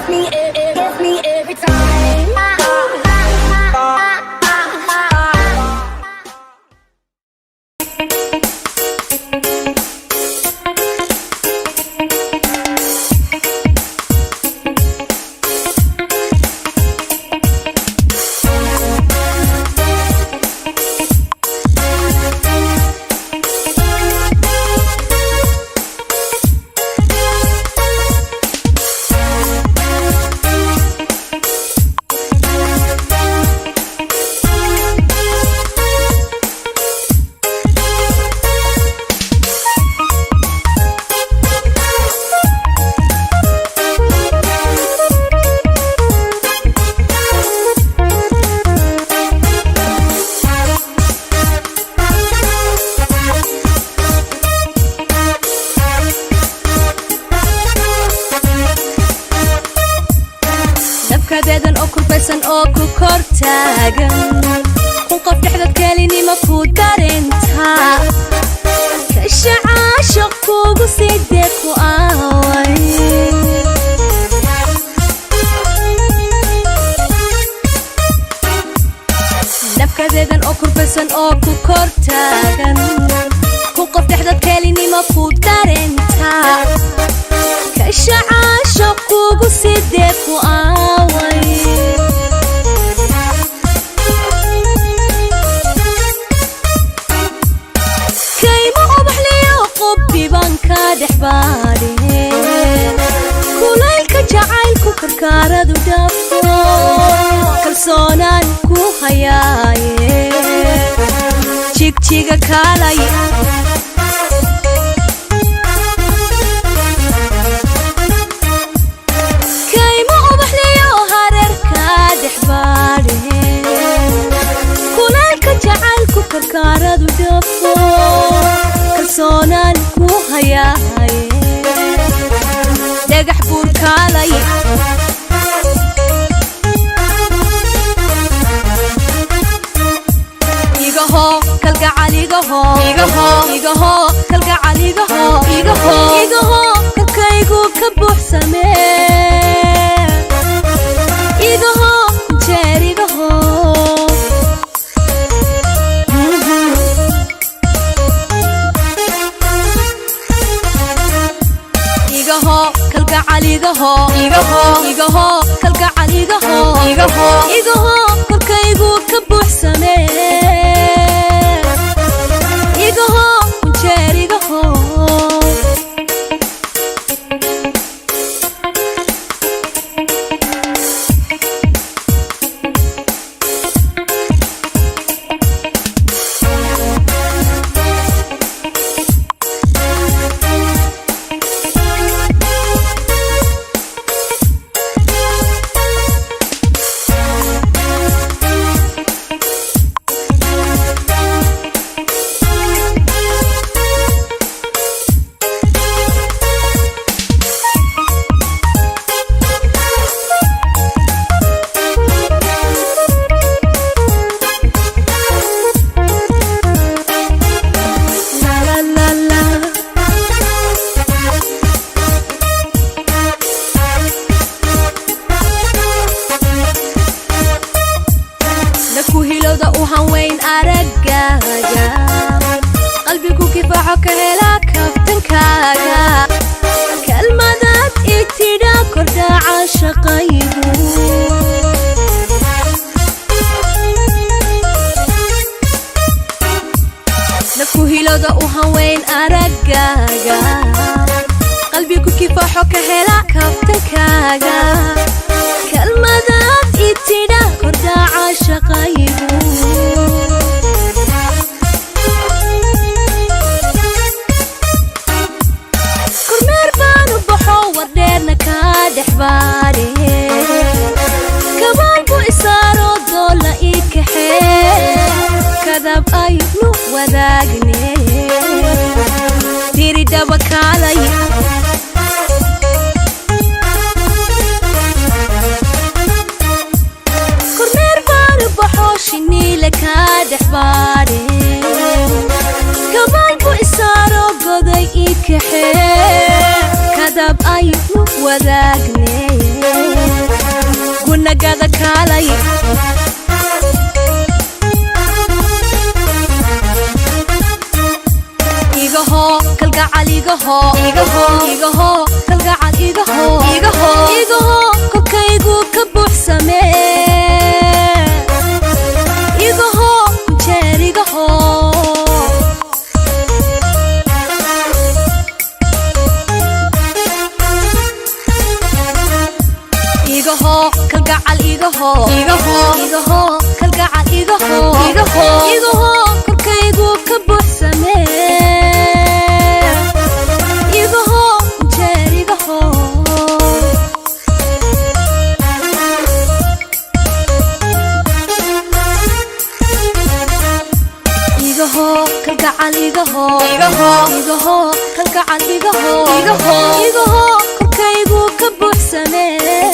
gets me every time. kadeedan oo kulbaysan oo ku kor taagan qof dhexda kelinimo ku dareenta kashacaasho kugu sidee ku aaway kadeedan oo kulbaysan oo ku kor taagan qof dhexda kelinimo ku dareenta kashacaasho kugu sidee ku aaway kaymo ubaxliyo qubbi baan ka dhex baadheen kulaylka jacaylku karkaaradu dhaafo kalsoonaan ku hayaaye jigjiga kaalay karkaaradu dhaafo kalsoonaan ku hayaaye dhagax buur kaalay igaho kalgacal igaho kalgacal igaho kalkaygu ka buuxsamee igaho jeer igaho kalgacal igaho kalgacal igaho korkaygu ka buuxsamee igaho jeer igaho kuhilowda u hanweyn aragaaga qalbigu kifaaxo ka helaa kaftankaaga kalmadaad itidha kordhaca shaqaygu kuhilowda u hanweyn aragaaga qalbigu kifaaxo ka helaa kaftankaaga kalmadaad itidha kordhaca shaqaygu kormeer baanu baxo wardheerna kaa dhex baadhee kabaanku isaaro doolla ii kaxee kadab aynu wadaagne diridhaba kaalay shiniile kaa dhex baadhee kabaanku isaaro goday ii kaxee kadab aynu wadaagne kaalay igaho kalgacal igaho kalgacal igaho kolkaygu ka buuxsamee igaho jeer igaho kalgacal igaho kalgacal igaho kolkaygu ka buuxsamee igaho jeer igaho kalgacal igaho kalgacal igaho kolkaygu ka buuxsamee